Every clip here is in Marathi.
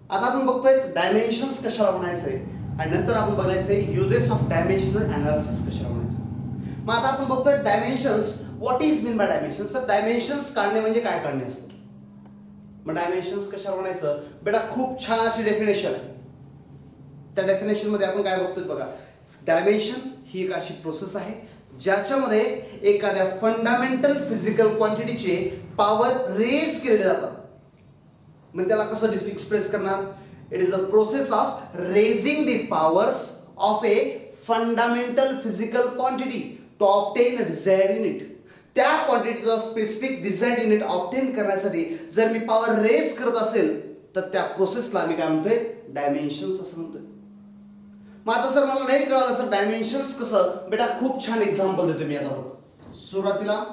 आता आपण बघतोय डायमेन्शन्स कशाला म्हणायचंय आणि नंतर आपण बघायचंय युजेस ऑफ डायमेन्शनल अनालिसिस कशाला म्हणायचं. मग आता आपण बघतोय dimensions. What is mean by dimensions. तर डायमेन्शन्स काढणे म्हणजे काय काढणे असतं. मग डायमेन्शन्स कशाला म्हणायचं बेटा, खूप छान अशी डेफिनेशन आहे. त्या डेफिनेशन मध्ये आपण काय बघतोय बघा, डायमेन्शन ही एक अशी प्रोसेस आहे ज्याच्यामध्ये एखाद्या फंडामेंटल फिजिकल क्वांटिटीचे पॉवर रेज केले जातात. मग त्याला कसं एक्सप्रेस करणार. It is the process of raising the powers of a fundamental physical quantity to obtain desired unit. त्या क्वांटिटीचा स्पेसिफिक डिझायर्ड युनिट ऑब्टेन करण्यासाठी जर मी पॉवर रेज करत असेल तर त्या प्रोसेसला आम्ही काय म्हणतोय, डायमेन्शन्स असं म्हणतोय. मग आता सर मला नाही कळालं सर डायमेन्शन्स कसं. बेटा खूप छान एक्झाम्पल देतो मी. आता बघ, सुरुवातीला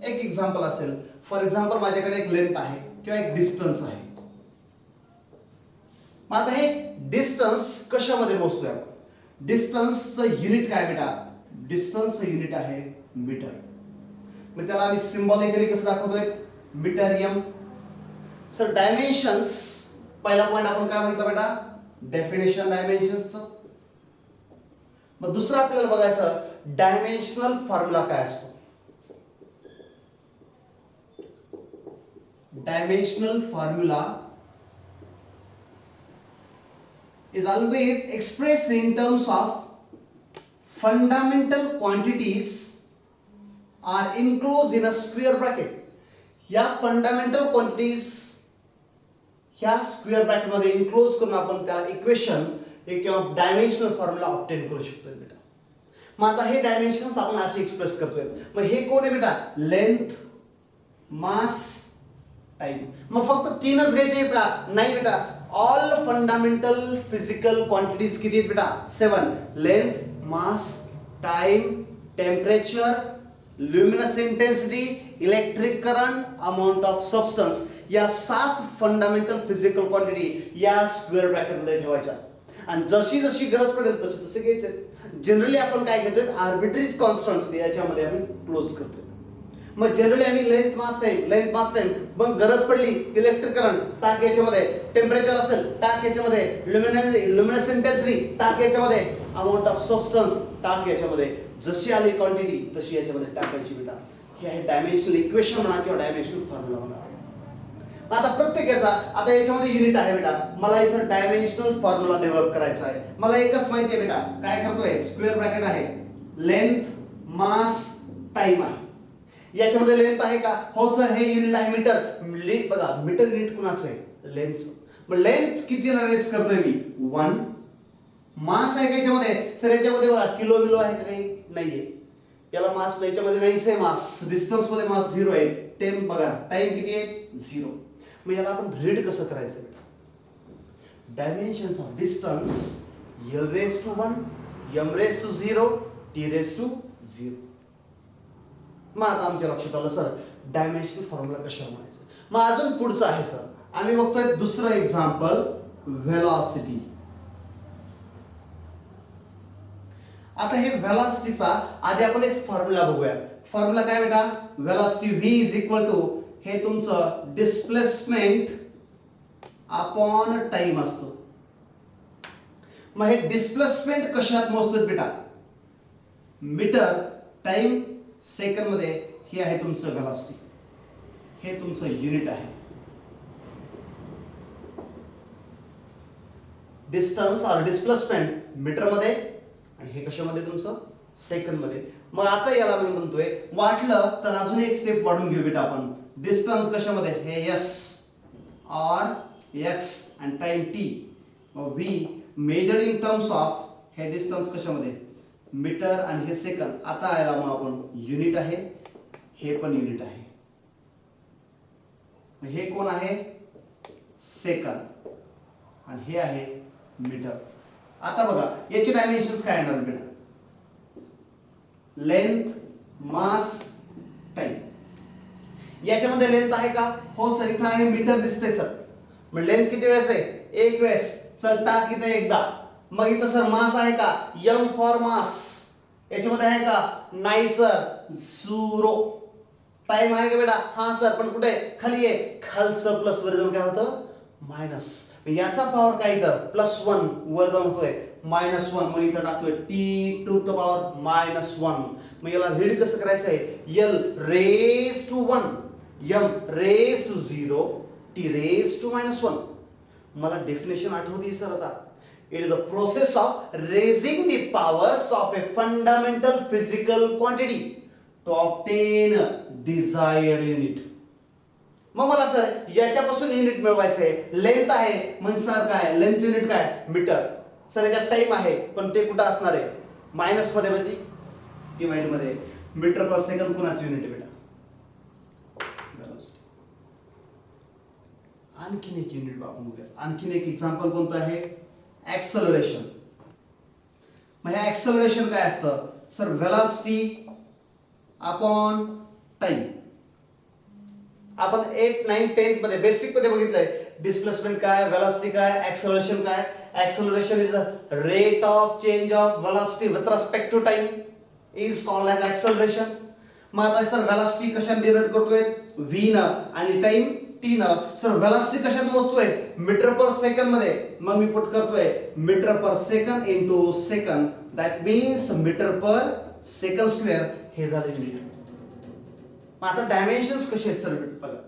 एक एक्झाम्पल असेल. फॉर एक्झाम्पल माझ्याकडे एक लेंथ आहे किंवा एक डिस्टन्स आहे. मग आता हे डिस्टन्स कशामध्ये मोजतोय आपण. डिस्टन्सचं युनिट काय बेटा, डिस्टन्सचं युनिट आहे मीटर. मग त्याला आम्ही सिम्बॉलिकली कसं दाखवतोय, मीटर एम. सर डायमेन्शन्स पहिला पॉईंट आपण काय बघितलं बेटा, डेफिनेशन डायमेन्शन्सचं. मग दुसरं आपल्याला बघायचं डायमेन्शनल फॉर्म्युला काय असतो. Dimensional formula is always expressed in terms of fundamental quantities are enclosed in a square bracket. या फंडामेंटल क्वांटिटीज ह्या स्क्वेअर ब्रॅकेट मध्ये इन्क्लोज करून आपण त्याला इक्वेशन किंवा डायमेन्शनल फॉर्म्युला ऑब्टेन करू शकतो बेटा. मग आता हे डायमेन्शन्स आपण असे एक्सप्रेस करतोय. मग हे कोण आहे बेटा, लेंथ, मास, टाइम. मग फक्त तीनच घ्यायचे आहेत का, नाही बेटा. ऑल फंडामेंटल फिजिकल क्वांटिटीज किती आहेत बेटा, 7. Length, mass, time, temperature, luminous intensity, electric current, amount of substance. या 7 फंडामेंटल फिजिकल क्वांटिटी या स्क्वेअर ब्रॅकेट मध्ये ठेवायच्या आणि जशी जशी गरज पडेल तसे तसे घ्यायचे. जनरली आपण काय घेतोय, आर्बिट्रीज कॉन्स्टंट्स याच्यामध्ये आपण क्लोज करतोय. मग जनरली आम्ही लेंथ मास टाइम मग गरज पडली इलेक्ट्रिक करंट टाक याच्यामध्ये, टेम्परेचर असेल टाक याच्यामध्ये, ल्युमिनस इंटेन्सिटी टाक याच्यामध्ये, अमाउंट ऑफ सबस्टन्स टाक याच्यामध्ये. जशी आली क्वांटिटी तशी याच्यामध्ये टाकायची बेटा. हे आहे डायमेन्शनल इक्वेशन म्हणा किंवा डायमेन्शनल फॉर्म्युला म्हणा. आता प्रत्येकाचा आता याच्यामध्ये युनिट आहे बेटा. मला इथं डायमेन्शनल फॉर्म्युला डेव्हलप करायचा आहे. मला एकच माहिती आहे बेटा, काय करतोय, स्क्वेअर ब्रॅकेट आहे, लेंथ, मास, टाइम आहे. याच्यामध्ये लेंथ आहे का, हो सर हे युनिट आहे मीटर. बघा मीटर युनिट कुणाचं आहे, लेंथचं. मग लेंथ किती रेज करतोय मी, 1. मास आहे का याच्यामध्ये, सर याच्यामध्ये बघा किलो बिलो आहे का, काही नाहीये. याला मास याच्यामध्ये नाहीच आहे. मास डिस्टन्स मध्ये मास 0 आहे. टेम बघा टाइम किती आहे, 0. मग याला आपण रीड कसं करायचं बेटा, dimensions of distance L raised to 1, M raised to 0, T raised to 0. मग आता आमच्या लक्षात आलं सर डायमेन्शनल फॉर्म्युला कशाला म्हणायचं. मग अजून पुढचं आहे सर, आम्ही बघतोय दुसरं एक्झाम्पल, व्हेलॉसिटी. आता हे व्हेलॉसिटीचा आधी आपण एक फॉर्म्युला बघूयात. फॉर्म्युला काय बेटा, velocity V is equal to हे तुमचं डिस्प्लेसमेंट अपॉन टाइम असतो. मग हे डिस्प्लेसमेंट कशात मोजतोय बेटा, मीटर, टाइम, सेकंड मध्ये. हे आहे तुमचं व्हेलॉसिटी, हे तुमचं युनिट आहे. डिस्टन्स और डिस्प्लेसमेंट मीटर मध्ये आणि हे कशामध्ये तुमचं, सेकंड मध्ये. मग आता याला मी म्हणतोय वाटलं तर अजून एक स्टेप वाढून घेऊ बेटा आपण. डिस्टन्स कशामध्ये, हे S और X आणि टाइम T. मग V measured in terms of हे डिस्टन्स कशामध्ये, मीटर आणि हे सेकंड. आता याला मग आपण युनिट आहे, हे पण युनिट आहे. हे कोण आहे, सेकंड आणि हे आहे मीटर. आता बघा याचे डायमेन्शन्स काय येणार बेटा, लेंथ, मास, टाइम. याच्यामध्ये लेंथ आहे का, हो सर इथं आहे, मीटर दिसतंय सर. मग लेंथ किती वेळेस आहे, एक वेळेस. चल टाक इथं एकदा. मग इथं सर मास आहे का, M फॉर मास. याच्यामध्ये आहे का, नाही सर, 0. टाइम आहे का बेटा, हा सर, पण कुठे खाली आहे. खालचं प्लस वर जाऊन काय होतं, मायनस, याचा पॉवर काय इथं +1 वर जाऊन होतोय -1, मग इथं टाकतोय t टू द पॉवर -1. मग याला रीड कसं करायचं आहे, l raise to 1, m raise to 0, t raise to -1. मला डेफिनेशन आठवते सर आता. It is a process of raising the powers of a fundamental physical quantity to obtain desired unit. मग मला सर याच्यापासून युनिट मिळवायचं आहे. लेंथ आहे म्हणजे सर काय, लेंथ युनिट काय मीटर. सर याच्यात टाइम आहे पण ते कुठं असणार आहे मायनस मध्ये, म्हणजे डिवाइड मध्ये. मीटर पर सेकंद कुणाची युनिट आहे बेटा, आणखीन एक युनिट बघूया. आणखीन एक एक्झाम्पल कोणतं आहे, ऍक्सलरेशन. मग हे ऍक्सलरेशन काय असतं सर, व्हेलॉसिटी अपॉन टाइम. आपण 8, 9, 10 मध्ये बेसिक मध्ये बघितलंय डिस्प्लेसमेंट काय, व्हेलॉसिटी काय, ऍक्सलरेशन काय. Acceleration is the rate of change of velocity with respect to time is called as acceleration. मग आता सर व्हेलॉसिटी कशाने डिनोट करतोय, v न, आणि टाइम t न. सर व्हेलॉसिटी कशात मोजतोय, मीटर पर सेकंद मध्ये. मग मी पुट करतोय meter per second into second, that means meter per second square. हे झाले युनिट. मग आता डायमेन्शन्स कसे आहेत सर बघा.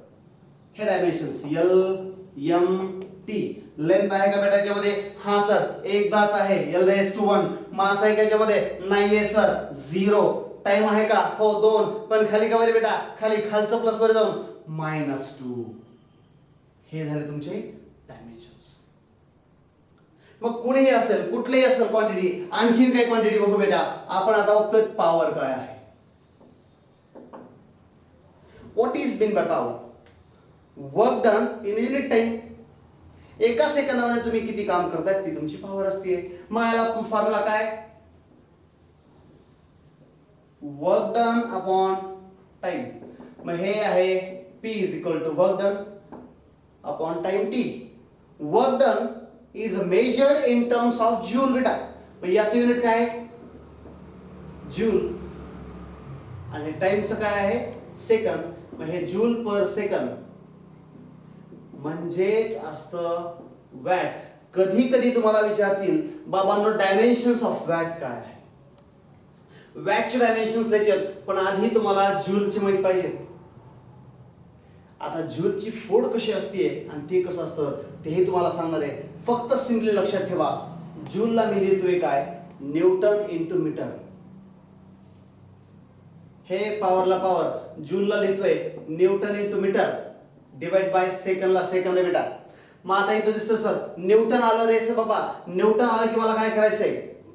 हे dimensions l m t. Length आहे का बेटा याच्यामध्ये, हा सर एकदाच आहे l⁻⁴. मास आहे का याच्यामध्ये, नाहीये सर 0. टाइम आहे का, हो 2. पण खाली का बरे बेटा, खाली खालचं प्लस वर जाऊन -2. हे झाले तुमचे डायमेन्शन्स. मग कुणीही असेल, कुठलेही असेल क्वांटिटी. आणखीन काही क्वांटिटी बघू बेटा. आपण आता बघतोय पॉवर काय आहे. What is meant by power? Work done in unit time. एका सेकंदामध्ये तुम्ही किती काम करताय ती तुमची पॉवर असते. मग याला फॉर्म्युला काय, वर्क डन अपॉन टाइम. मग हे आहे P is equal to work done upon time T. Work done is measured in terms of joule बेटा. मग याचं युनिट काय आहे जूल, आणि टाइमचं काय आहे सेकंद. मग हे जूल पर सेकंद म्हणजेच असतं वॅट. कधी कधी तुम्हाला विचारतील बाबांनो डायमेन्शन्स ऑफ वॅट काय आहे, वॅटचे डायमेन्शन्स लिहायचे, पण आधी तुम्हाला जूलचे माहित पाहिजे. आता जूलची फोड कशी असते आणि ते कसं असतं ते तुम्हाला सांगणार आहे. फक्त सिंपली लक्षात ठेवा, जूलला मी लिहितोय काय, न्यूटन इंटू मीटर. हे पॉवरला पॉवर, जूलला लिहितोय Newton into metre divide by सेकंडला सेकंद बेटा. मग आता इथं दिसतं सर न्यूटन आलं रे बाबा. न्यूटन आलं की मला काय करायचंय,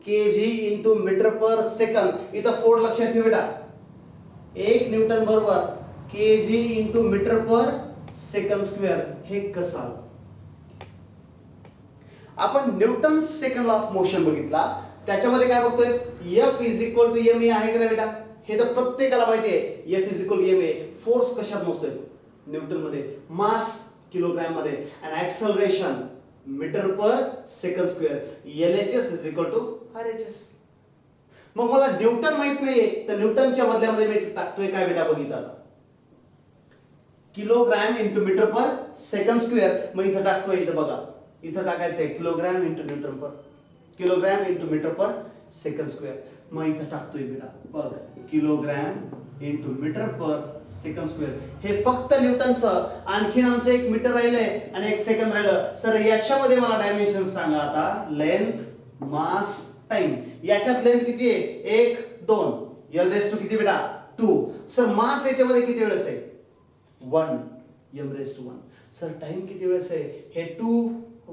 kg into meter per second. इथं फोड लक्षात ठेव बेटा. 1 न्यूटन बरोबर kg into meter per second square. हे कसं आलं, आपण newton second law of motion बघितला, त्याच्यामध्ये काय बघतोय F is equal to m आहे का बेटा. हे तर प्रत्येकाला माहिती आहे F is equal to m. Force कशात मोजतोय न्यूटन मध्ये, मास किलोग्राम मध्ये, आणि acceleration meter per second square. LHS is equal to RHS. मग मला न्यूटन माहित नाहीये तर न्यूटनच्या बदल्यामध्ये मी टाकतोय काय बेटा बघितलं आता, kilogram into meter per second square. मग इथं टाकतोय, इथं बघा इथं टाकायचंय किलोग्राम इंटू न्यूटन पर, kilogram into meter per second square. मग इथं टाकतोय बेटा बघ kilogram into meter per second square. हे फक्त न्यूटनचं. आणखीन आमचं एक मीटर राहिलंय आणि एक सेकंद राहिलं. सर याच्यामध्ये मला डायमेन्शन सांगा आता, लेंथ, मास, टाइम. याच्यात लेंथ किती आहे 1, 2, l⁻² किती बेटा 2. सर मास याच्यामध्ये किती वेळेस आहे 1, m⁻1. सर टाइम किती वेळेस आहे, हे 2,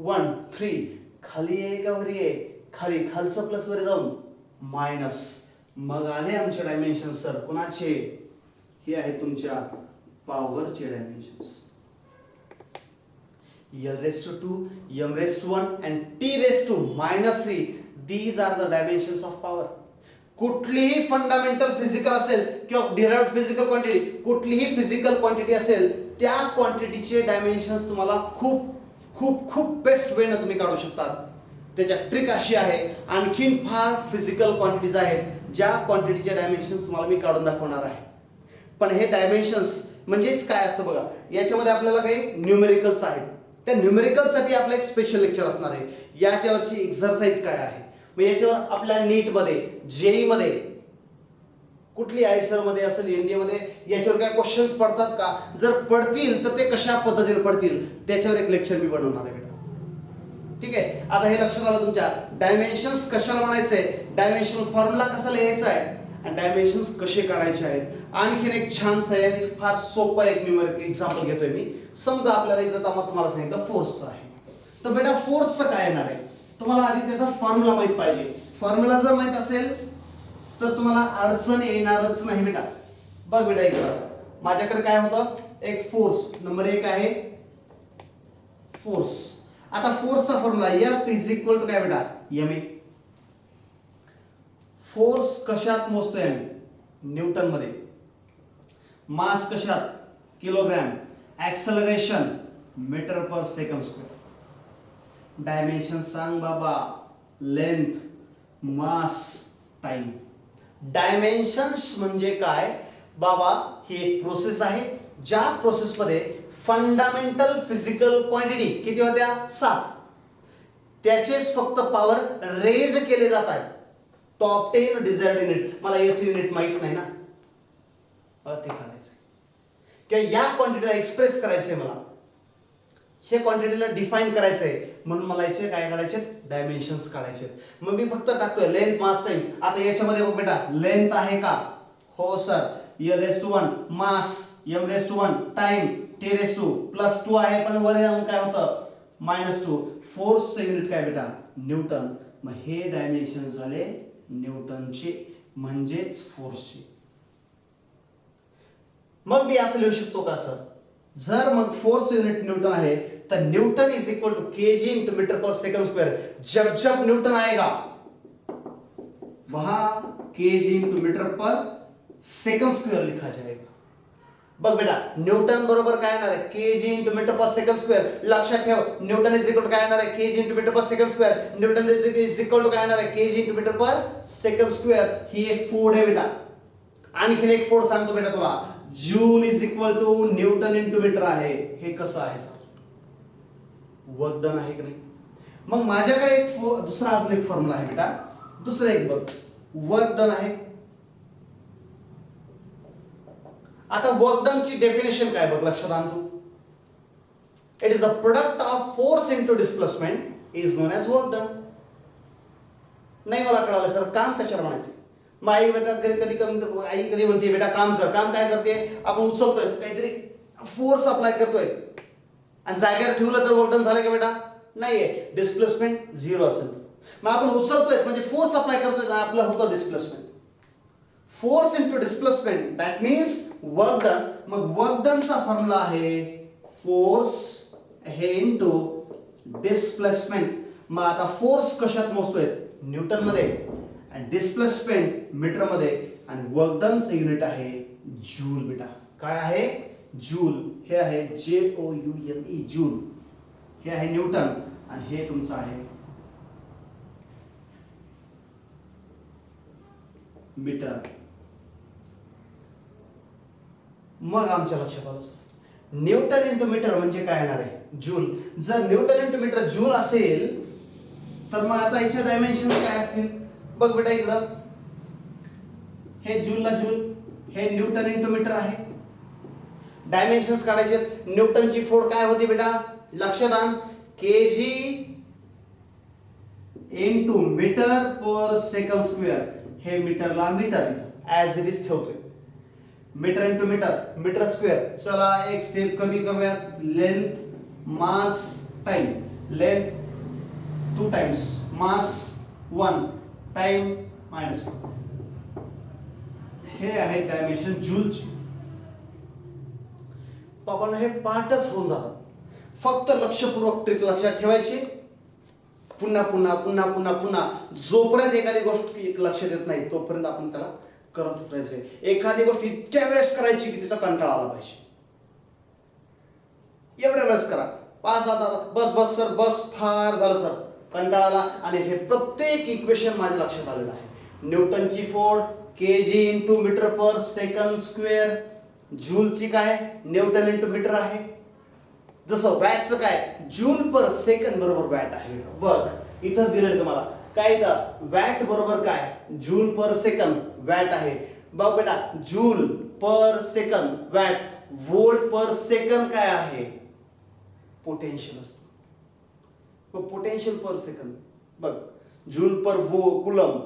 1, 3. खाली आहे का वरी आहे, खाली, खालचं प्लस वर जाऊन मायनस. मग आले आमचे डायमेन्शन सर कोणाचे, हे आहे तुमच्या पॉवरचे dimensions. l⁻², m⁻1 and t⁻−3. These are the dimensions of power. कुठलीही फंडामेंटल फिजिकल असेल किंवा डिराइव्हड फिजिकल क्वांटिटी, कुठलीही फिजिकल क्वांटिटी असेल त्या क्वांटिटीचे डायमेन्शन्स तुम्हाला खूप खूप खूप बेस्ट वेने तुम्ही काढू शकता. त्याच्या ट्रिक अशी आहे, आणखीन फार फिजिकल क्वांटिटीज आहेत ज्या क्वांटिटीचे डायमेन्शन्स तुम्हाला मी काढून दाखवणार आहे. पण हे डायमेन्शन्स म्हणजेच काय असतं बघा, याच्यामध्ये आपल्याला काही न्यूमेरिकल्स आहेत त्या न्यूमेरिकलसाठी आपलं एक स्पेशल लेक्चर असणार आहे. याच्यावरची एक्झरसाइज काय आहे, मग याच्यावर आपल्या नीटमध्ये, जेईमध्ये, कुठली आयसर मध्ये असेल, एनडीए मध्ये याच्यावर काय क्वेश्चन्स पडतात का, जर पडतील तर ते कशा पद्धतीने पडतील त्याच्यावर एक लेक्चर मी बनवणार आहे बेटा. ठीक आहे. आता हे लक्षात आलं तुमच्या. डायमेन्शन्स कशाला म्हणायचंय, डायमेन्शनल फॉर्म्युला कसा लिहायचा आहे आणि डायमेन्शन्स कसे काढायचे आहेत. आणखीन एक छानसा आहे आणि फार सोपा एक न्यूमेरिक एक्झाम्पल घेतोय मी. समजा आपल्याला इथं तुम्हाला सांगितलं फोर्सचं आहे, तर बेटा फोर्सचं काय येणार आहे, तुम्हाला आधी त्याचा फॉर्म्युला माहित पाहिजे. फॉर्म्युला जर माहित असेल तर तुम्हाला अडचण येणारच नाही बेटा. बघ बेटा इकडं माझ्याकडे काय होतं, एक फोर्स नंबर 1 आहे फोर्स. आता फोर्सचा formula F is equal to काय बेटा, ma. फोर्स कशात मोजतोय आम्ही, न्यूटन मध्ये. मास कशात, kilogram. Acceleration metre per second square. Dimension सांग बाबा, लेंथ, मास, टाइम. डायमेन्शन्स म्हणजे काय बाबा, ही एक प्रोसेस आहे ज्या प्रोसेसमध्ये फंडामेंटल फिजिकल क्वांटिटी किती होत्या, 7, त्याचेच फक्त पॉवर रेज केले जात आहेत टू ऑब्टेन डिझायर्ड युनिट. मला याचे युनिट माहित नाही ना, मला ते काढायचंय किंवा या क्वांटिटीला एक्सप्रेस करायचंय, मला हे क्वांटिटीला डिफाईन करायचंय, म्हणून मला याचे काय काढायचे, डायमेन्शन्स काढायचे. मग मी फक्त टाकतोय लेंथ, मास, टाइम. आता याच्यामध्ये बघ बेटा, लेंथ आहे का, हो सर, L/1, मास M/1, टाइम T/+2 आहे, पण वर जाऊन काय होतं -2. फोर्सचं युनिट काय बेटा, न्यूटन. मग हे डायमेन्शन झाले न्यूटनचे, म्हणजेच फोर्सचे. मग मी असं लिहू शकतो का सर, जर मग फोर्स युनिट न्यूटन आहे तर newton is equal to kg into meter per second square. जब जब न्यूटन आएगा वहां kg into meter per second square लिखा जाएगा. बघ बेटा, न्यूटन बरोबर काय येणार आहे, kg into meter per second square. लक्षात ठेव, न्यूटन इज इक्वल टू काय येणार आहे, kg into meter per second square. Newton is equal to काय येणार आहे, kg into meter per second square. ही एक फोड आहे बेटा. आणखीन एक फोड सांगतो बेटा तुला, joule is equal to newton into meter आहे. हे कसं आहे सर, वर्क डन आहे की नाही. मग माझ्याकडे एक दुसरा अजून एक फॉर्म्युला आहे बेटा. दुसरा एक बघ, वर्क डन आहे. आता वर्क डन ची डेफिनेशन काय बघ, लक्षात आण तू. It is the product of force into displacement is known as work done. नाही मला कळालं सर, काम कशाला म्हणायचं. मग आई बेटा आई कधी म्हणते बेटा काम कर. काम काय करते, आपण उचलतोय काहीतरी फोर्स अप्लाय करतोय आणि जागेवर ठेवलं तर वर्क डन झालं का बेटा, नाहीये. डिस्प्लेसमेंट 0 असेल. मग आपण उचलतोय म्हणजे फोर्स अप्लाय करतोय, आपलं होतं displacement. Force into displacement that means work done. मग वर्क डनचा फॉर्म्युला आहे फोर्स हे इंटू डिस्प्लेसमेंट. मग आता फोर्स कशात मोजतोय, न्यूटन मध्ये, आणि डिस्प्लेसमेंट मीटर मध्ये, आणि वर्क डनचं युनिट आहे जूल बेटा. काय आहे, जूल. हे आहे JOULE, जूल. हे आहे न्यूटन आणि हे तुमचं आहे मीटर. मग आमच्या लक्षात आलं सर, न्यूटन इंटू मीटर म्हणजे काय येणार आहे, जूल. जर न्यूटन इंटू मीटर जूल असेल तर मग आता याचे डायमेन्शन काय असतील, बघ बेटा इकडं, हे जूलला जूल, हे न्यूटन इंटू मीटर आहे. डायमेन्शन्स काढायचे. न्यूटनची फोड काय होती बेटा, लक्षात आण, kg into meter per second square. हे मीटरला मीटर ऍज इट इज ठेवतोय. Meter into meter, meter square. चला एक स्टेप कमी करूयात. Length, mass, time. Length 2 times, mass 1, time -2. हे आहे डायमेन्शन जूलची. आपण हे पाठच होऊन जातात. फक्त लक्षपूर्वक ट्रिक लक्षात ठेवायची. पुन्हा पुन्हा पुन्हा पुन्हा पुन्हा जोपर्यंत एखादी गोष्ट लक्षात येत नाही तोपर्यंत आपण त्याला करतच राहायचंय. एखादी गोष्ट इतक्या वेळेस करायची की तिचा कंटाळा आला पाहिजे. एवढ्या वेळेस करा. पास आता बस बस सर, बस फार झालं सर, कंटाळा आला. आणि हे प्रत्येक इक्वेशन माझ्या लक्षात आलेलं आहे. न्यूटनची फोड kg into meter per second square. जूलची काय, न्यूटन इंटू मीटर आहे. जसं वॅटचं काय जूल पर सेकंड बरोबर वॅट आहे. बघ इथंच दिलेलं तुम्हाला काय इथं वॅट बरोबर काय जूल पर सेकंड वॅट आहे. बघ बेटा joule per second watt. Volt per second काय आहे पोटेन्शियल असतं. मग पोटेन्शियल पर सेकंड बघ joule per coulomb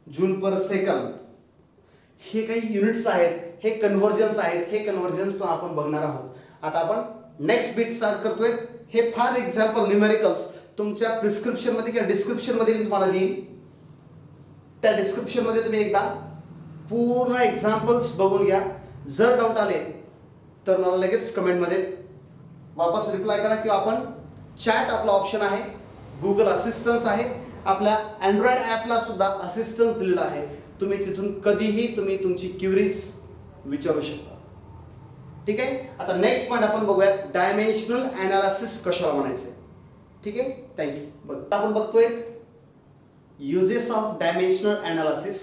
joule per second हे काही युनिट्स आहेत, हे कन्व्हर्जन्स आहेत. हे कन्व्हर्जन्स पण आपण बघणार आहोत. आता आपण नेक्स्ट बीट स्टार्ट करतोय. हे फार एक्झाम्पल न्यूमेरिकल्स तुमच्या प्रिस्क्रिप्शन मध्ये किंवा डिस्क्रिप्शन मध्ये मी तुम्हाला देईन. त्या डिस्क्रिप्शन मध्ये तुम्ही एकदा पूर्ण एक्झाम्पल्स बघून घ्या. जर डाऊट आले तर मला लगेच कमेंटमध्ये वापस रिप्लाय करा किंवा आपण चॅट आपला ऑप्शन आहे, गुगल असिस्टन्स आहे, आपल्या अँड्रॉइड ॲपला सुद्धा असिस्टन्स दिलेला आहे. तुम्ही तिथून कधीही तुम्ही तुमची क्युरीज विचारू शकता. ठीक आहे. आता नेक्स्ट पॉईंट आपण बघूयात डायमेन्शनल ॲनालिसिस कशाला म्हणायचे. ठीक आहे. थँक्यू. बघ आपण बघतोय uses of dimensional analysis.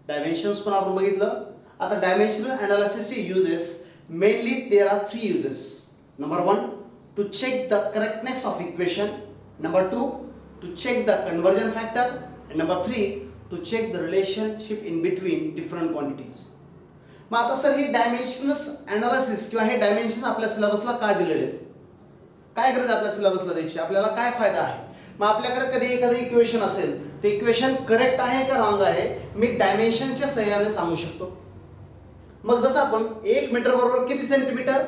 Dimensions पण आपण बघितलं. आता डायमेन्शनल ॲनालिसिसचे uses mainly there are 3 uses. Number 1 to check the correctness of equation, number 2 to check the conversion factor, and number 3 to check the relationship in between different quantities. मग आता सर हे डायमेन्शनल ॲनालिसिस किंवा हे डायमेन्शन्स आपल्या सिलेबसला काय दिलेले आहेत, काय गरज आपल्या सिलेबसला द्यायची, आपल्याला काय फायदा आहे. मग आपल्याकडे कधी एखादं इक्वेशन असेल ते इक्वेशन करेक्ट आहे का रॉंग आहे मी डायमेन्शनच्या सहाय्याने सांगू शकतो. मग जसं आपण 1 मीटर बरोबर किती सेंटीमीटर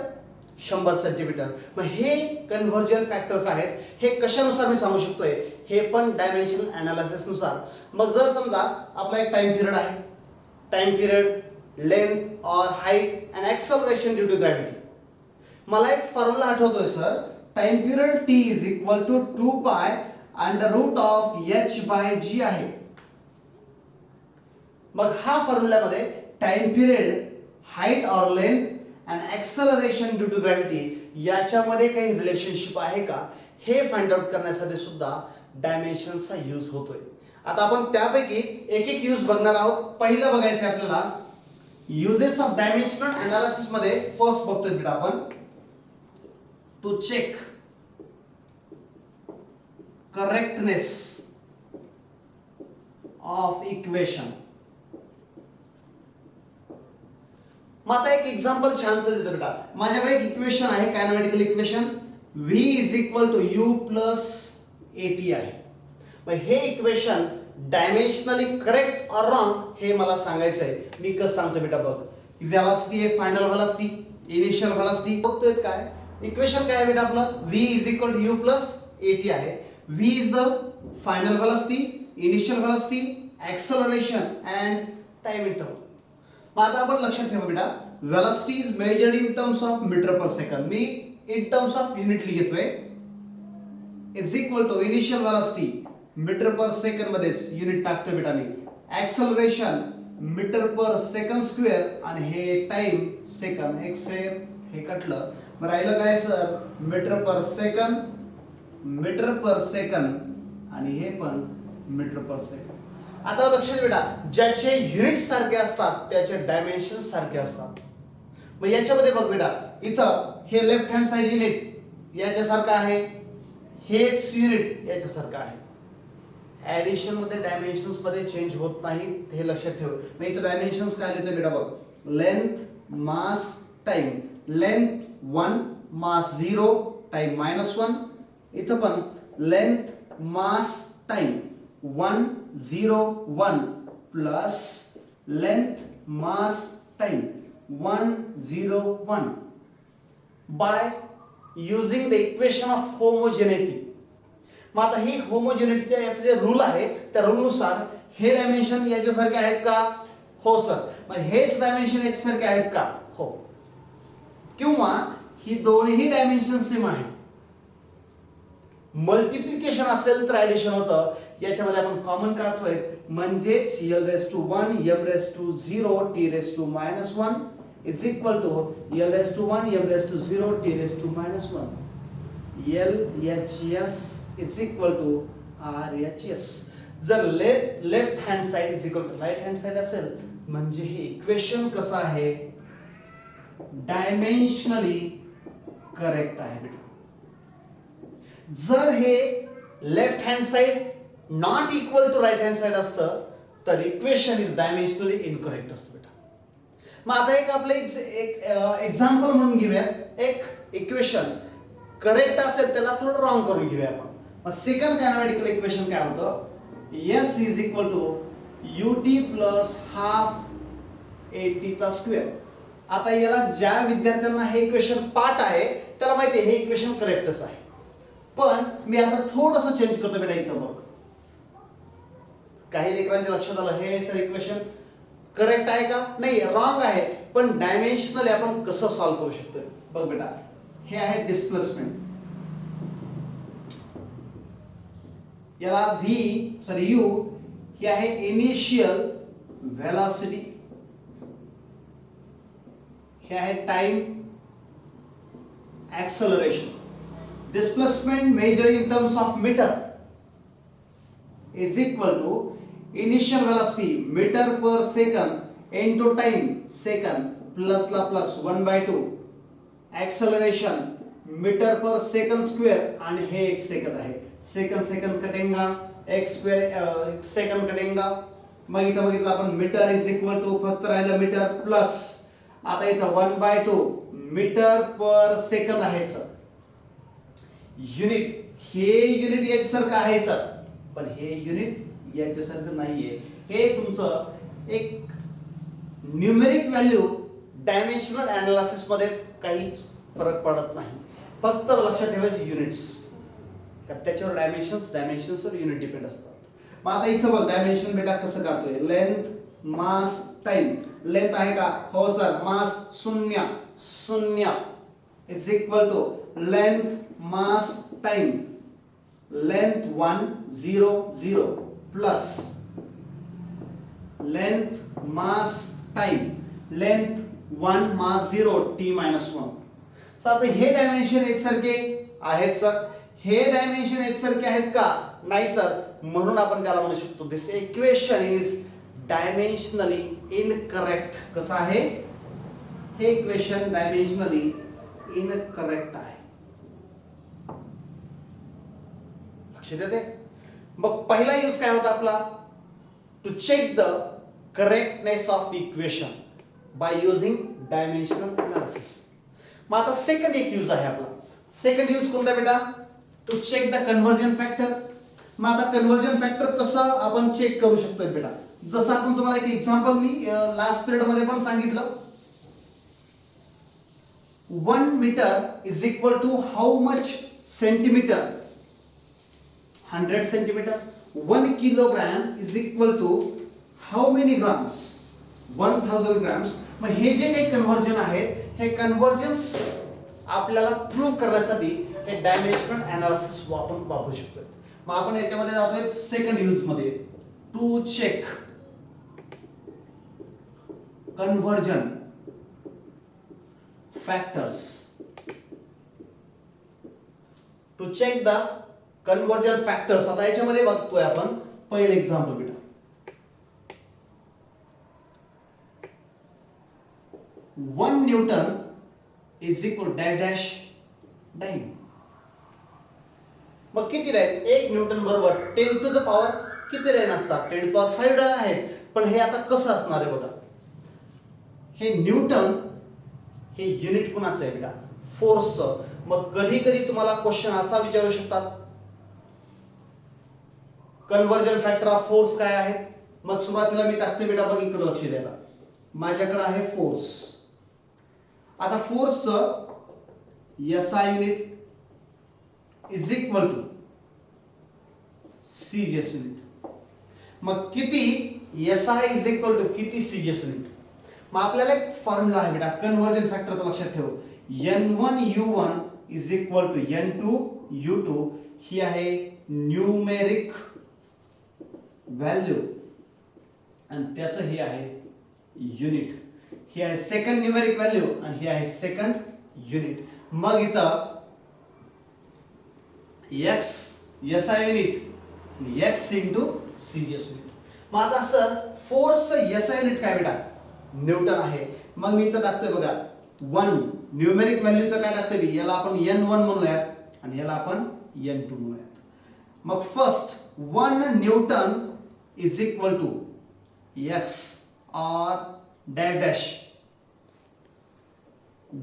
100 सेंटीमीटर. मग हे कन्व्हर्जन फॅक्टर्स आहेत. हे कशानुसार मी सांगू शकतोय हे पण डायमेन्शनल ॲनालिसिसनुसार. मग जर समजा आपला एक टाइम पिरियड आहे, time period length or height and acceleration due to gravity. मला एक फॉर्म्युला आठवतोय sir time period T is equal to 2 pi under root of H by G आहे. मग हा फॉर्म्युल्यामध्ये time period height or length and acceleration due to gravity याच्यामध्ये काही रिलेशनशिप आहे का हे फाइंड आउट करण्यासाठी सुद्धा डायमेन्शन्सचा यूज होतोय. आता आपण त्यापैकी एक एक यूज बघणार आहोत. पहिलं बघायचं आहे आपल्याला युजेस ऑफ डायमेन्शनल ॲनालिसिस मध्ये फर्स्ट बघतोय बेटा आपण to check correctness of equation. मग आता एक एक्झाम्पल छानसं देतो बेटा. माझ्याकडे एक इक्वेशन आहे kinematical equation v is equal to u plus at आहे. मग हे इक्वेशन डायमेन्शनली करेक्ट और रॉंग हे मला सांगायचं आहे. मी कसं सांगतो बेटा बघ. व्हेलॉसिटी आहे, फायनल व्हेलॉसिटी, इनिशियल व्हेलॉसिटी. बघतोय काय इक्वेशन काय आहे बेटा आपलं v is equal to u plus at आहे. v is the final velocity, initial velocity, acceleration and time interval. मग आता आपण लक्षात ठेवा बेटा velocity is measured in terms of metre per second. मी इन टर्म्स ऑफ युनिट लिहितोय is equal to initial velocity metre per second मध्येच युनिट टाकतोय बेटा मी. Acceleration metre per second square आणि हे टाइम सेकंड एक सेर हे कटलं. मग राहिलं काय सर मीटर पर सेकंड आणि हे पण मीटर पर सेकंड. आता लक्षात बेटा ज्याचे युनिट सारखे असतात त्याचे डायमेन्शन सारखे असतात. मग याच्यामध्ये बघ बेटा इथं हे लेफ्ट हँड साइड युनिट याच्यासारखं आहे, हेच युनिट याच्यासारखं आहे. ऍडिशन मध्ये डायमेन्शन्स मध्ये चेंज होत नाही हे लक्षात ठेव. मग इथं डायमेन्शन्स काय लिहितो बेटा बघ length mass time. Length 1 mass 0 time -1. इथं पण length mass time 1 0 1 plus length mass time 1 0 1 by using the equation of homogeneity. मग आता ही होमोजेनिटीचे जे रूल आहे त्या रूलनुसार हे डायमेन्शन याच्यासारखे आहेत का हो सर. मग हेच डायमेन्शन याच्यासारखे आहेत का हो. किंवा ही दोन्ही डायमेन्शन सेम आहे. मल्टिप्लिकेशन असेल तर ऍडिशन होतं. याच्यामध्ये आपण कॉमन काढतोय म्हणजेच l⁻⁴ m⁻�0 t⁻⁻1 is equal to l⁻⁴ m⁻�0 t⁻⁻1. LHS is equal to RHS. जर left hand side is equal to right hand side असेल म्हणजे हे इक्वेशन कसं आहे डायमेन्शनली करेक्ट आहे बेटा. जर हे left hand side not equal to right hand side असतं तर इक्वेशन इज डायमेन्शनली इनकरेक्ट असतं बेटा. मग आता एक आपले एक एक्झाम्पल म्हणून घेऊयात. एक इक्वेशन करेक्ट असेल त्याला थोडं रॉंग करून घेऊया आपण. मग सेकंड कायनेमॅटिकल इक्वेशन काय होतं, S is equal to ut plus half at चा स्क्वेअर. आता याला ज्या विद्यार्थ्यांना हे इक्वेशन पाठ आहे त्याला माहिती आहे हे इक्वेशन करेक्टच आहे. पण मी आता थोडंसं चेंज करतो बेटा. इथं बघ, काही लेकरांच्या लक्षात आलं हे सर इक्वेशन करेक्ट आहे का, नाही रॉंग आहे. पण डायमेन्शनली आपण कसं सॉल्व्ह करू शकतो बघ बेटा. हे आहे डिस्प्लेसमेंट, याला u हे आहे इनिशियल व्हेलॉसिटी, हे आहे time acceleration. Displacement measured in terms of metre is equal to initial velocity metre per second into time second plus ला plus 1/2 acceleration metre per second square आणि हे 1 सेकंड आहे. सेकंड सेकंड कटेंगा, एक स्क्वेअर सेकंड कटेंगा. मग इथं बघितलं आपण मीटर इज इक्वल टू फक्त राहिलं मीटर प्लस आता इथं 1/2 मीटर पर सेकंड आहे सर. युनिट हे युनिट एकसारखं आहे सर, पण हे युनिट याच्यासारखं नाहीये. हे तुमचं एक न्यूमेरिक व्हॅल्यू डायमेन्शनल एनालिसिस मध्ये काही फरक पडत नाही. फक्त लक्षात ठेवायचं युनिट्स, त्याच्यावर डायमेन्शन्सवर युनिट डिपेंड असतात. मग आता इथं बघ डायमेन्शन बेटा कसं काढतोय. Length mass time. लेंथ आहे का, हो sir. Mass 0 is equal to length mass time. Length 1 0 0 plus length mass time length 1 mass 0 t-1. Sir आता हे डायमेन्शन एकसारखे आहेत सर. हे डायमेन्शन एकसारखे आहेत का, नाही सर. म्हणून आपण त्याला म्हणू शकतो दिस इक्वेशन इज डायमेन्शनली इनकरेक्ट. कसं आहे हे इक्वेशन डायमेन्शनली इनकरेक्ट आहे. लक्षात येते. मग पहिला यूज काय होता आपला, to check the correctness of equation by using dimensional analysis. मग आता सेकंड एक यूज आहे आपला. सेकंड यूज कोणता बेटा, to check the conversion factor. मग आता कन्व्हर्जन फॅक्टर कसं आपण चेक करू शकतो बेटा. जसं आपण तुम्हाला एक एक्झाम्पल मी लास्ट पिरियड मध्ये पण सांगितलं. 1 metre is equal to how much centimetre, 100 centimetre. 1 kilogram is equal to how many grams, 1000 grams. मग हे जे काही कन्व्हर्जन आहेत हे कन्व्हर्जन्स आपल्याला प्रूव्ह करण्यासाठी हे डायमेन्शनल एनालिसिस आपण वापरू शकतो. मग आपण याच्यामध्ये जातोय सेकंड यूज मध्ये, to check conversion factors. To check the conversion factors. आता याच्यामध्ये बघतोय आपण पहिलं एक्झाम्पल बेटा. 1 newton is equal dash dash dyne. मग किती राहील, 1 न्यूटन बरोबर 10 टू द पॉवर किती राहील असतात, 10 टू द पॉवर 5 डाय आहेत. पण हे आता कसं असणार आहे बघा. हे न्यूटन हे युनिट कुणाचं आहे बेटा, फोर्सचं. मग कधी कधी तुम्हाला क्वेश्चन असा विचारू शकतात कन्व्हर्जन फॅक्टर ऑफ फोर्स काय आहेत. मग सुरुवातीला मी टाकते बेटा बघ इकडे लक्ष द्यायला. माझ्याकडे आहे फोर्स. आता फोर्सचं SI unit is equal to CGS unit. मग किती SI इज इक्वल टू किती CGS युनिट. मग आपल्याला एक फॉर्म्युला आहे बेटा कन्व्हर्जन फॅक्टरचा, लक्षात ठेव. N1U1 is equal to N2U2. ही आहे न्यूमेरिक व्हॅल्यू आणि त्याचं हे आहे युनिट. ही आहे सेकंड न्यूमेरिक व्हॅल्यू आणि ही आहे सेकंड युनिट. मग इथं X SI unit X into CGS unit. मग आता सर फोर्स SI युनिट काय बेटा, न्यूटन आहे. मग मी इथं टाकतोय बघा वन न्यूमेरिक व्हॅल्यू तर काय टाकतो मी, याला आपण n1 म्हणूयात आणि याला आपण n2 म्हणूयात. मग first 1 newton is equal to x or dash dash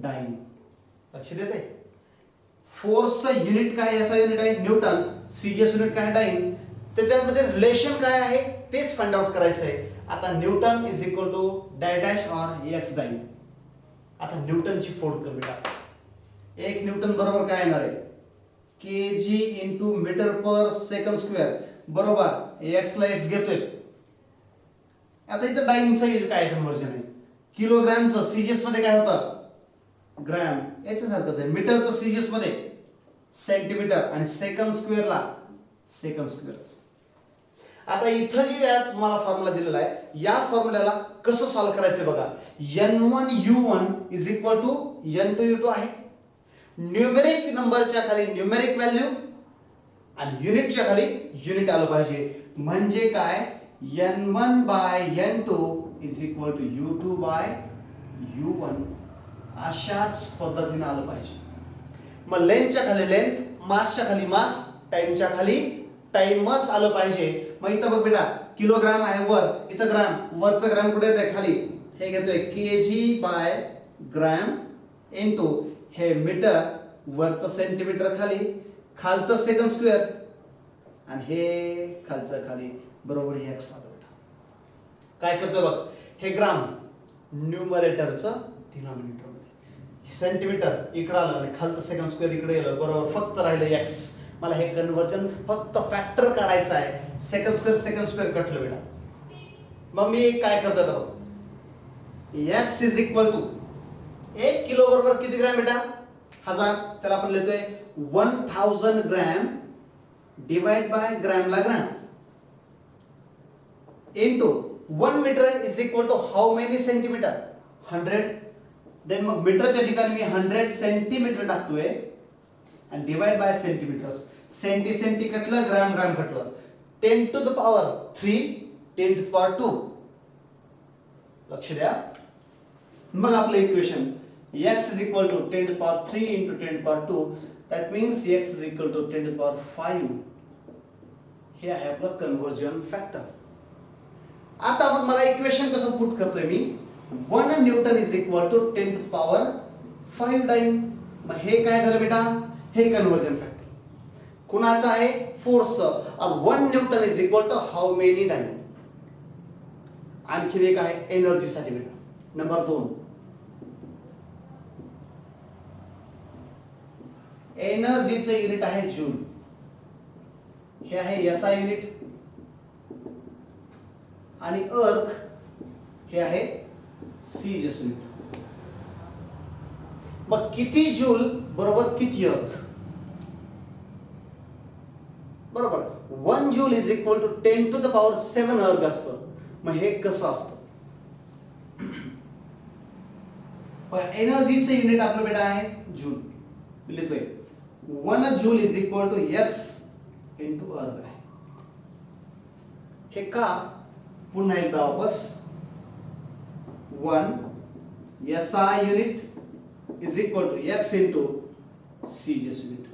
dyne. लक्ष देते, फोर्सचं युनिट काय, याचा युनिट आहे न्यूटन, सीजीएस युनिट काय डाइन, त्याच्यामध्ये रिलेशन काय आहे तेच फाइंड आउट करायचं आहे. आता newton is equal to dash dash और एक्स डाइन. आता न्यूटनची फोड कर बेटा. 1 न्यूटन बरोबर काय येणार आहे, KG into meter per second square बरोबर एक्स ला एक्स घेतोय. आता इथं डाइनचं काय कन्वर्जन आहे, किलोग्रॅमचं सीजीएस मध्ये काय होतं ग्रॅम, याच्यासारखंच आहे. मीटरचं सीजीएस मध्ये सेंटीमीटर आणि सेकंड स्क्वेअरला सेकंड स्क्वेअर. आता इथं जी तुम्हाला फॉर्म्युला दिलेला आहे, या फॉर्म्युल्याला कसं सॉल्व्ह करायचं बघा. n1u1 is equal to n2u2 आहे. न्यूमेरिक नंबरच्या खाली न्यूमेरिक व्हॅल्यू आणि युनिटच्या खाली युनिट आलं पाहिजे. म्हणजे काय, n1 by n2 is equal to u2 by u1 अशाच पद्धतीने आलं पाहिजे. मग लेंथच्या खाली लेंथ, मासच्या खाली मास, टाइमच्या खाली टाइमच आलं पाहिजे. मग इथं बघ बेटा, किलोग्राम आहे वर, इथं ग्राम, वरचं ग्राम कुठे येतंय खाली, हे घेतोय केजी बाय ग्रॅम इनटू हे मीटर, वरचं सेंटीमीटर खाली, खालचं सेकंड स्क्वेअर आणि हे खालचं खाली बरोबर हे एक्स आलं बेटा. काय करतोय बघ, हे ग्राम न्यूमरेटरचं डिनॉमिनेटर मध्ये, सेंटीमीटर इकडे आलं आणि खालचं सेकंड स्क्वेअर इकडे गेलं बरोबर, फक्त राहिलं एक्स. मला हे कन्वर्जन फक्त फॅक्टर काढायचं आहे. सेकंड स्क्वेअर कटलं बेटा. मग मी काय करतो आता, x is equal to 1 kilo बरोबर किती ग्रॅम बेटा, 1000, त्याला आपण लिहितोय 1000 ग्रॅम डिवाइड बाय ग्रॅमला gram into 1 metre is equal to how many centimetre, 100. Then मग मीटरच्या ठिकाणी मी 100 सेंटीमीटर टाकतोय आणि डिवाइड बाय सेंटीमीटर्स. सेंटी कटलं, ग्रॅम कटलं. 10 to the power 3, 10 to the power 2. लक्ष द्या. मग आपलं equation x is equal to 10 to the power 3 into 10 to the power 2, that means x is equal to 10 to the power 5. हे आहे आपलं कन्वर्जन फॅक्टर. आता मग मला इक्वेशन कसं पुट करतोय मी, 1 newton is equal to 10 to the power 5 dyne. मग हे काय झालं बेटा, हे कन्वर्जन फॅक्टर कुणाचं आहे, फोर्स. और 1 newton is equal to how many dyne. आणखी एक आहे एनर्जी साठी बेटा, नंबर 2. एनर्जीचं युनिट आहे जूल, हे आहे एसआय युनिट, आणि अर्क हे आहे सीजीएस युनिट. मग किती जूल बरोबर किती अर्क, बरोबर 1 joule is equal to 10 to the power 7 erg असतं. मग हे कसं असतं, एनर्जीचं युनिट आपलं बेटा आहे जूल. लिहितोय 1 joule is equal to x into erg आहे. हे का, पुन्हा एकदा वापस, 1 SI unit is equal to x into CGS unit.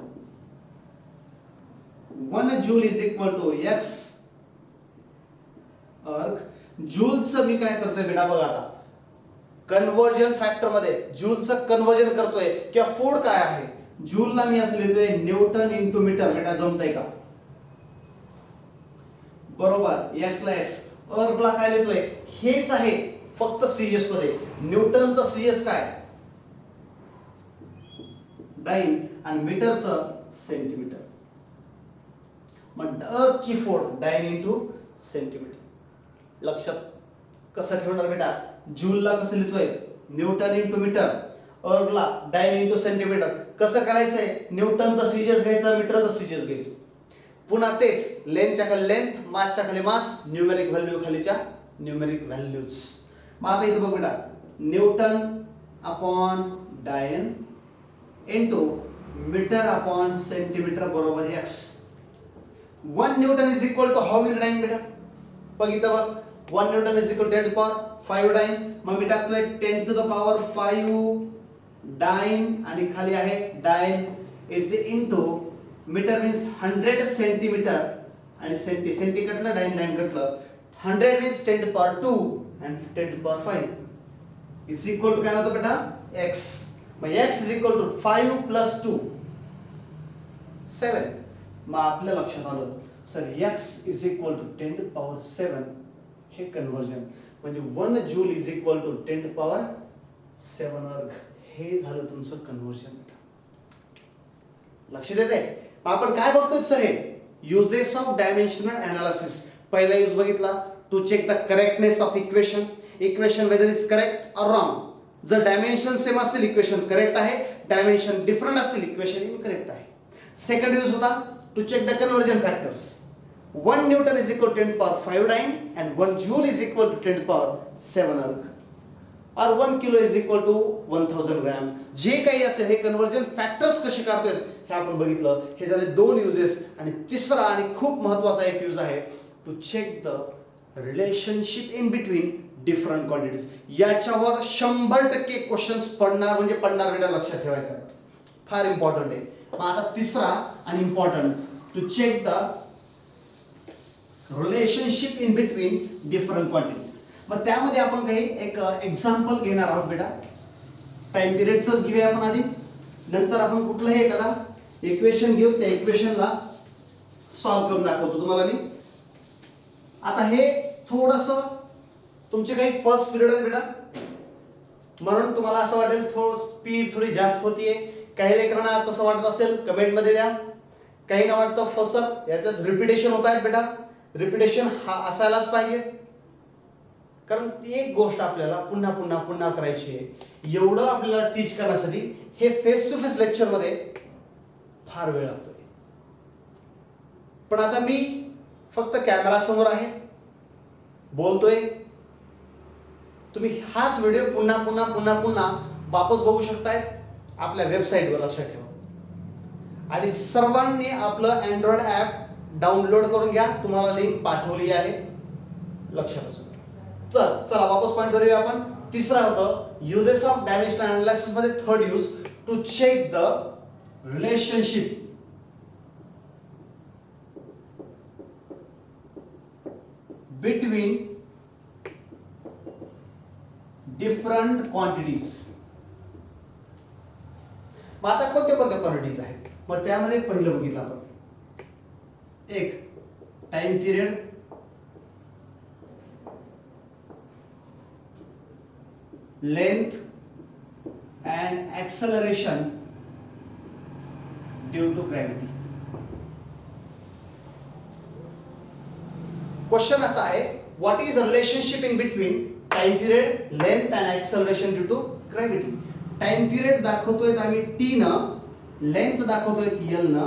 1 joule is equal to x erg. जूलचं मी काय करतोय बेटा बघा, आता कन्वर्जन फॅक्टर मध्ये जूलचं कन्वर्जन करतोय किंवा फोड काय आहे, जूलला मी असं लिहितोय न्यूटन इंटू मीटर. बेटा जमतंय का, बरोबर एक्स ला एक्स, अर्कला काय लिहितोय हेच आहे फक्त सीजीएस मध्ये. न्यूटनचं सीजीएस काय डाइन आणि मीटरचं सेंटीमीटर. मग अर्कची फोड डाइन इंटू सेंटीमीटर. लक्षात कसं ठेवणार बेटा, जूलला कसं लिहितोय न्यूटन इंटू मीटर, अर्कला डाइन इंटू सेंटीमीटर. कसं करायचंय, न्यूटनचा सीजीएस घ्यायचा, मीटरचा सीजीएस घ्यायचं. पुन्हा तेच, लेंथच्या खाली लेंथ, मासच्या खाली मास, न्यूमेरिक व्हॅल्यू खालीच्या न्यूमेरिक व्हॅल्यूज. मग आता इथं बघ बेटा, newton upon dyne into metre upon centimetre बरोबर x. 1 newton is equal to how many dyne बेटा, बघ इथं बघ, 1 newton is equal to 10 to the power 5 dyne. मग मी टाकतोय 10 टू द पॉवर 5 डाइन आणि खाली आहे dyne is into metre means 100 centimetre आणि सेंटी कटलं डाइन कटलं 100 means 10 to the power 2 and 10 to the power 5 is equal to काय होतं बेटा x. मग x is equal to 5 plus 2 7. मग आपल्या लक्षात आलं sir x is equal to 10 to the power 7 हे कन्वर्जन म्हणजे 1 joule is equal to 10 to the power 7 अर्ग. हे झालं तुमचं कन्वर्जन. लक्ष देते. मग आपण काय बघतोय सर हे युजेस ऑफ डायमेन्शनल एनालिसिस. पहिला यूज बघितला to check the correctness of equation whether is correct और रॉंग. जर डायमेन्शन सेम असतील इक्वेशन करेक्ट आहे, डायमेन्शन डिफरंट असतील इक्वेशन इनकरेक्ट आहे. सेकंड यूज होता to check the conversion factors. 1 newton is equal to 10 to the power 5 dyne and 1 joule is equal to 10 to the power 7 erg और 1 kilo is equal to 1000 gram. जे काही असेल हे कन्वर्जन फॅक्टर्स कसे काढतोय हे आपण बघितलं. हे झाले दोन युजेस. आणि तिसरा आणि खूप महत्त्वाचा एक यूज आहे to check the relationship in between different quantities. याच्यावर 100% क्वेश्चन्स पडणार म्हणजे पडणार बेटा, लक्षात ठेवायचं आहे, फार इम्पॉर्टंट आहे. मग आता तिसरा आणि important to check the relationship in between different quantities. मग त्यामध्ये आपण काही एक एक्झाम्पल घेणार आहोत बेटा. टाइम पिरियडच घेऊया आपण आधी, नंतर आपण कुठलंही एखादा इक्वेशन घेऊ, त्या इक्वेशनला सॉल्व्ह करून दाखवतो तुम्हाला मी. आता हे थोडंसं तुमचे काही फर्स्ट पिरियड आहे बेटा, म्हणून तुम्हाला असं वाटेल थोडं स्पीड थोडी जास्त होतीये. काही लेकरांना तसं वाटत असेल कमेंट मध्ये द्या. काही ना वाटतं फसत याच्यात रिपिटेशन होत आहेत बेटा. रिपिटेशन हा असायलाच पाहिजे, कारण एक गोष्ट आपल्याला पुन्हा पुन्हा पुन्हा करायची आहे. एवढं आपल्याला टीच करण्यासाठी हे फेस टू फेस लेक्चर मध्ये फार वेळ लागतोय. पण आता मी फक्त कॅमेरा समोर आहे, बोलतोय. तुम्ही हाच व्हिडिओ पुन्हा पुन्हा पुन्हा पुन्हा वापस बघू शकताय आपल्या वेबसाईटवर, लक्षात ठेवा. आणि सर्वांनी आपलं अँड्रॉइड ॲप डाउनलोड करून घ्या, तुम्हाला लिंक पाठवली आहे, लक्षात असू. चला वापस पॉईंटवर येऊया आपण. तिसरा होतं युजेस ऑफ डायमेन्शनल अनालिसिस मध्ये third use to check the relationship between different quantities. मग आता कोणत्या कोणत्या क्वांटिटीज आहेत, मग त्यामध्ये पहिलं बघितलं आपण एक time period, length and acceleration due to gravity. Question असा आहे what is the relationship in between time period, length and acceleration due to gravity. Time period दाखवतोय आम्ही टी न, लेंथ दाखवतोय एल न,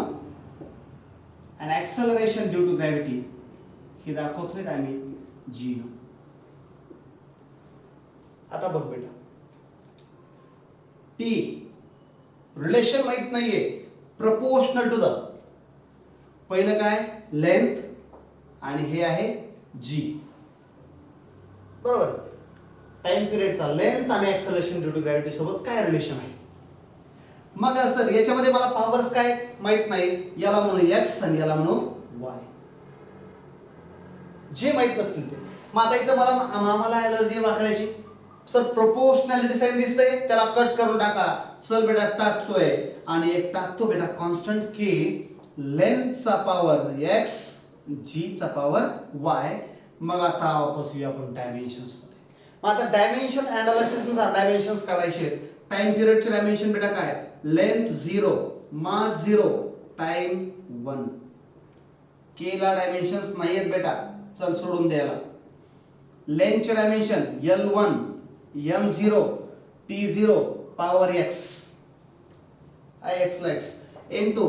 and acceleration due to gravity हे दाखवतोय आम्ही जी न. आता बघ बेटा, टी रिलेशन माहित नाहीये, प्रपोर्शनल टू द पहिलं काय लेंथ आणि हे आहे जी, बरोबर. टाइम पिरियडचा लेंथ आणि ऍक्सलरेशन ड्यू टू ग्रॅव्हिटी सोबत काय रिलेशन आहे. मग सर याच्यामध्ये मला पॉवर्स काय माहित नाही, याला म्हणू एक्स आणि याला म्हणू वाय, जे माहित नसतील ते. मग आता इथं मला आम्हाला एलर्जी वाकड्याची, सर प्रोपोर्शनॅलिटी साइन दिसतंय, त्याला कट करून टाका. चल बेटा टाकतोय आणि एक टाकतो बेटा कॉन्स्टंट के, लेंथचा पॉवर एक्स, जी चा पॉवर वाय. मग आता वापस येऊ आपण डायमेन्शन्स मध्ये. मग आता डायमेन्शन अनालिसिस नुसार डायमेन्शन्स काढायचे आहेत. टाइम पिरियडचे डायमेन्शन बेटा काय, लेंथ 0, मास 0, टाइम 1. के ला डायमेन्शन्स नाहीयेत बेटा, चल सोडून द्यायला. लेंथचे dimension L1, M0, T0, power x, x ला x इनटू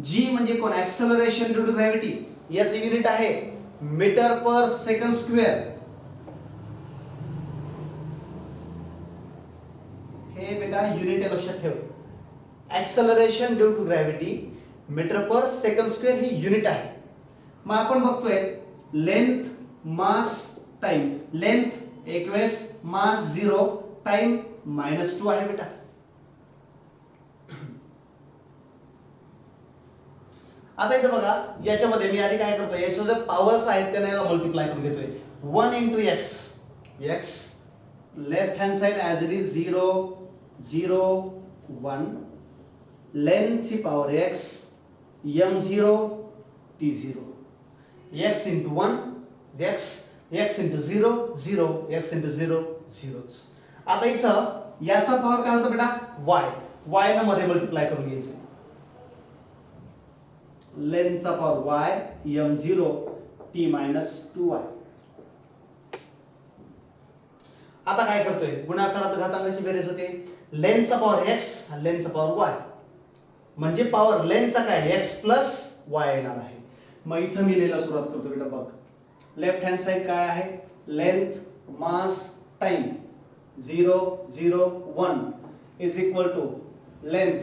g म्हणजे कोण, ऍक्सलरेशन ड्यू टू ग्रॅव्हिटी. याचं युनिट आहे मीटर पर सेकंड स्क्वेअर. हे बेटा युनिट आहे, लक्षात ठेव. Acceleration due to gravity metre per second square ही युनिट आहे. मग आपण बघतोय लेंथ, मास, टाइम. लेंथ एक वेळेस, मास 0, टाइम -2 आहे बेटा. आता इथे बघा याच्यामध्ये मी आधी काय करतोय, याचे जे पॉवर्स आहेत त्याने याला मल्टिप्लाय करून घेतोय. 1 into x, x left hand side as it is 0 0 1, लेंथची power x m0 t0, x into 1 x, x into 0 0, x into 0 0. आता इथं याचा पॉवर काय होता बेटा y, y न मध्ये मल्टिप्लाय करून घ्यायचं. लेंथचा power y m0 t minus 2y. आता काय करतोय, गुणाकारात घातांकाची बेरीज होते. लेंथचा पॉवर x, लेंथचा पॉवर y, म्हणजे पॉवर लेंथचा काय x प्लस y येणार आहे. मग इथं मी लिहायला सुरुवात करतो बेटा. बघ लेफ्ट हँड साइड काय आहे, length mass time 0 0 1 is equal to length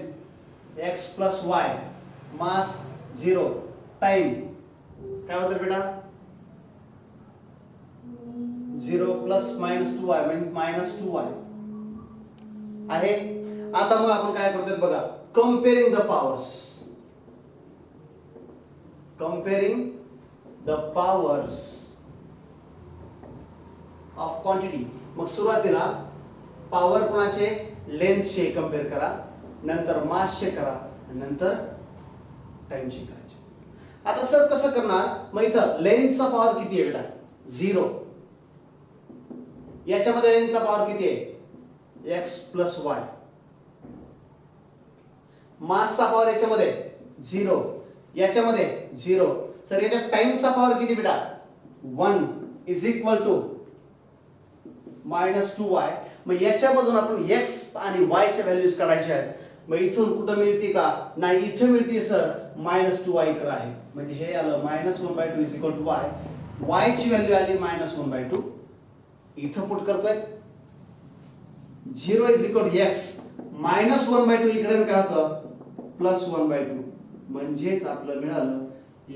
x plus y mass 0 time काय होतं बेटा 0 प्लस मायनस 2y म्हणजे मायनस 2y आहे. आता मग आपण काय करतोय बघा, comparing the powers, comparing the powers of quantity. मग सुरुवातीला पॉवर कोणाचे, लेंथचे कंपेअर करा, नंतर मासचे करा, नंतर टाइमचे करायचे. आता सर कसं करणार, मग इथं लेंथचा पॉवर किती आहे बेटा 0, याच्यामध्ये लेंथचा पॉवर किती आहे x प्लस y, मासचा पॉवर याच्यामध्ये 0, याच्यामध्ये 0. सर याच्यात टाइमचा पॉवर किती बेटा 1 is equal to minus 2y. मग याच्यामधून आपण x आणि y च्या व्हॅल्यूज काढायचे आहेत. मग इथून कुठं मिळते का, नाही इथे मिळते सर मायनस 2y इकडे आहे, म्हणजे हे आलं minus 1/2 is equal to y. y ची व्हॅल्यू आली मायनस 1/2, इथं पुट करतोय 0 is equal to x minus 1/2, इकडे काय होतं प्लस 1/2, म्हणजेच आपलं मिळालं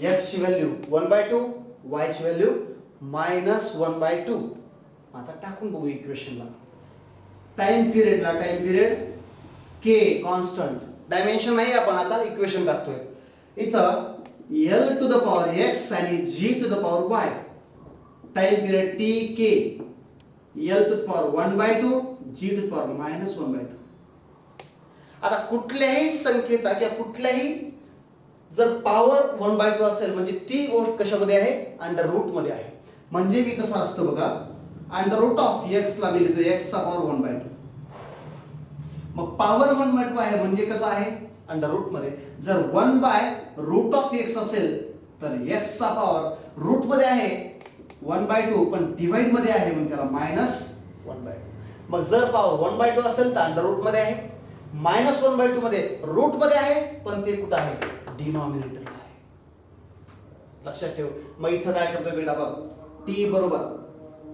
x ची व्हॅल्यू 1/2, y ची व्हॅल्यू मायनस 1/2. आता टाकून बघू इक्वेशनला. टाइम पिरियडला, time period k constant, dimension नाही आपण आता इक्वेशन टाकतोय. इथं l to the power x आणि g to the power y, time period t k, l to the power 1/2, g to the power minus 1/2. आता कुठल्याही संख्येचा किंवा कुठल्याही जर पॉवर 1/2 असेल म्हणजे ती गोष्ट कशामध्ये आहे, अंडर रूट मध्ये आहे. म्हणजे मी कसं असतं बघा, अंडर रूट ऑफ x ला मी लिहितो x चा पॉवर 1/2. मग पॉवर 1/2 आहे म्हणजे कसं आहे अंडर रूट मध्ये. जर 1/रूट ऑफ x असेल तर x चा पॉवर रूट मध्ये आहे 1/2 पण डिवाइड मध्ये आहे म्हणून त्याला मायनस 1/2. मग जर पॉवर 1/2 असेल तर अंडर रूट मध्ये आहे, मायनस 1/2 मध्ये रूट मध्ये आहे पण ते कुठं आहे डिनॉमिनेटरला आहे. लक्षात ठेव. मग इथं काय करतोय बेटा बघ, t बरोबर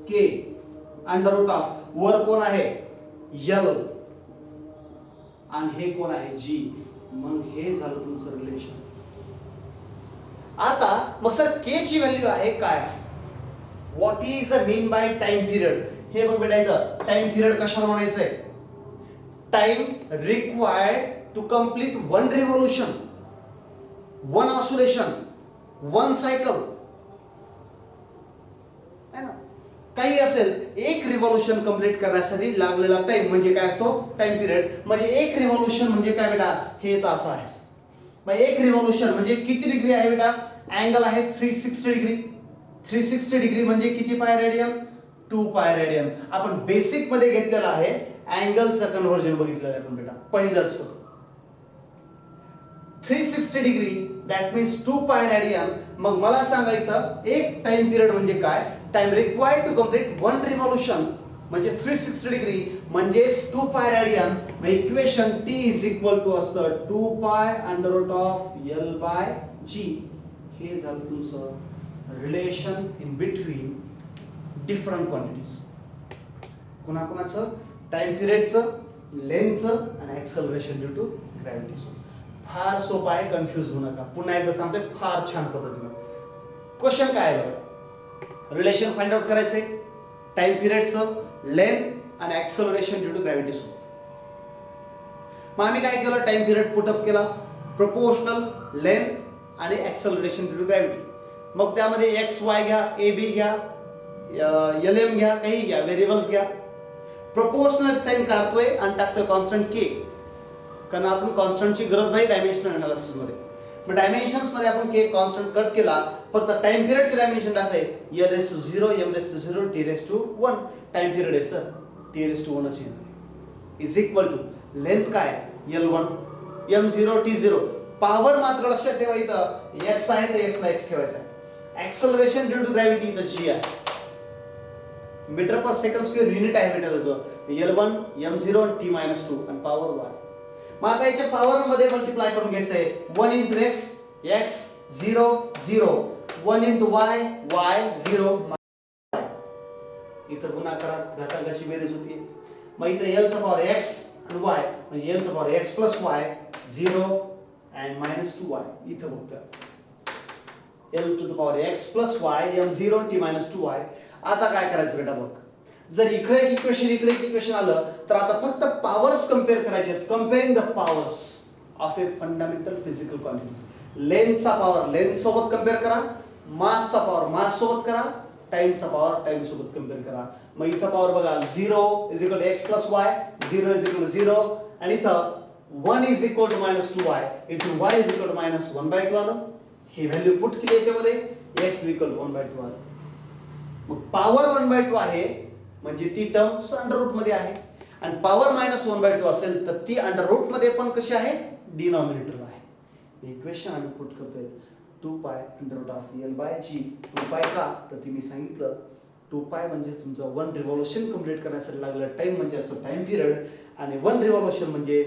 k अंडर रूट ऑफ वर कोण आहे l आणि हे कोण आहे g. मग हे झालं तुमचं रिलेशन. आता मग सर k ची व्हॅल्यू आहे काय आहे, what is a mean by time period. हे बघ बेटा इथं टाइम पिरियड कशाला म्हणायचंय, time required to complete one revolution, one oscillation, one cycle है ना. काही असेल एक रिव्होल्यूशन कंप्लीट करण्यासाठी लागलेला टाइम म्हणजे काय असतो टाइम पिरियड. म्हणजे एक रिव्होल्यूशन म्हणजे काय बेटा, हे तर असं आहे. मग एक रिव्होल्यूशन म्हणजे किती डिग्री आहे बेटा, अँगल आहे 360 डिग्री. 360 डिग्री म्हणजे किती पाय रेडियन, 2 पाय रेडियन. आपण बेसिक मध्ये घेतलेलं आहे, अँगलचं कन्व्हर्जन बघितलेलं आहे आपण बेटा पहिलंच. 360 degree that means 2 pi radian. मग मला सांगा इथं एक टाइम पिरियड म्हणजे काय, time required to complete one revolution म्हणजे 360 डिग्री म्हणजेच 2 पाय रेडियन. मग equation t is equal to असतं 2 pi under root of l by g. हे झालं तुमचं relation in between different quantities. कोणाकोणाचं, टाइम पिरियडचं, लेंथचं आणि एक्सेलरेशन ड्यू टू ग्रॅव्हिटीचं. फार सोपं आहे, कन्फ्यूज होऊ नका. पुन्हा एकदा सांगतोय फार छान पद्धतीनं. क्वेश्चन काय आहे बघा, रिलेशन फाइंड आउट करायचंय टाइम पिरियडचं, लेंथ आणि एक्सेलरेशन ड्यू टू ग्रॅव्हिटी सोबत. मग आम्ही काय केलं, टाइम पिरियड पुटअप केला, प्रोपोर्शनल, लेंथ आणि ॲक्सलरेशन ड्यू टू ग्रॅव्हिटी. मग त्यामध्ये एक्स वाय घ्या, ए बी घ्या, एल एम घ्या, काही घ्या, व्हेरिएबल्स घ्या. प्रपोर्शनल साईन काढतोय आणि टाकतोय कॉन्स्टंट के, कारण आपण कॉन्स्टंटची गरज नाही डायमेन्शनल अनालिसिसमध्ये. मग डायमेन्शन्समध्ये आपण के कॉन्स्टंट कट केला, फक्त टाइम पिरियडचे डायमेन्शन टाकले L/0, M/0, T/1. Time period आहे सर, T/1 च येणार इज इक्वल टू लेंथ काय L1, M0, T0. पॉवर मात्र लक्षात ठेवा, इथं x आहे तर x ला x ठेवायचा आहे. ऍक्सलरेशन ड्यू टू ग्रॅव्हिटी इथं g आहे. Metre per second square unit आहे मीटरचं, L1, M0 आणि T-2 आणि पॉवर y. मग आता याच्या पॉवर मध्ये मल्टिप्लाय करून घ्यायचं आहे. 1 into x, x 0 0, 1 into y, y 0 y. इथं गुणाकारात घातांकाची बेरीज होती. मग इथं l चा पॉवर x आणि y म्हणजे l चा power x plus y 0 and -2y. इथं बघतो l to the power x plus y, m0 t-2y. आता काय करायचं बेटा बघ, जर इकडे एक इक्वेशन इकडे एक इक्वेशन आलं तर आता फक्त पॉवर्स कंपेअर करायचे आहेत. Comparing the powers of a fundamental physical quantities. लेंथचा पॉवर लेंथ सोबत कंपेअर करा, मासचा पॉवर मास सोबत करा, टाइमचा पॉवर टाइम सोबत कंपेअर करा. मग इथं पॉवर बघा 0 is equal to x plus y, 0 is equal to 0 आणि इथं 1 इज इक्वल टू -2y, इथून y इज इक्वल टू -1/2 आलं. ही व्हॅल्यू पुट केली याच्यामध्ये, x इज इक्वल टू 1/2 आलं. मग पॉवर 1/2 आहे म्हणजे ती टर्म अंडर रूट मध्ये आहे, आणि पॉवर -1/2 असेल तर ती अंडर रूट मध्ये पण कशी आहे, डिनॉमिनेटरला आहे. इक्वेशन आम्ही पुट करतोय 2π √L बाय G. 2π का तर ती मी सांगितलं 2π म्हणजे तुमचं 1 रिव्हॉल्यूशन कंप्लीट करण्यासाठी लागलं टाइम म्हणजे असतो टाइम पिरियड, आणि 1 रिव्हॉल्यूशन म्हणजे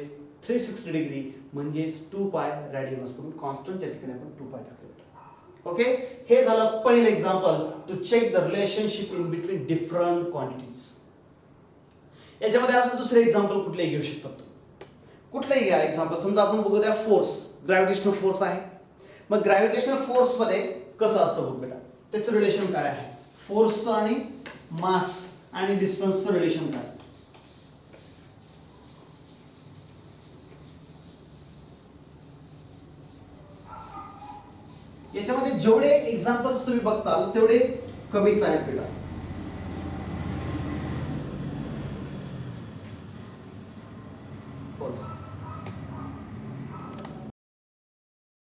360 डिग्री म्हणजे 2π रेडियन असतो. म्हणून कॉन्स्टंटच्या ठिकाणी आपण 2π टाकलं. ओके, हे झालं पहिलं example to check the relationship in between different quantities. याच्यामध्ये अजून दुसरे एक्झाम्पल कुठलेही घेऊ शकतात, कुठलेही घ्या एक्झाम्पल. समजा आपण बघू द्या फोर्स, ग्रॅव्हिटेशनल फोर्स आहे. मग ग्रॅव्हिटेशनल फोर्स मध्ये कसं असतं बघ बेटा, त्याचं रिलेशन काय आहे, फोर्सचं आणि मास आणि डिस्टन्सचं रिलेशन काय. याच्यामध्ये जेवढे एक्झाम्पल्स तुम्ही बघताल तेवढे कमीच आहेत बेटा.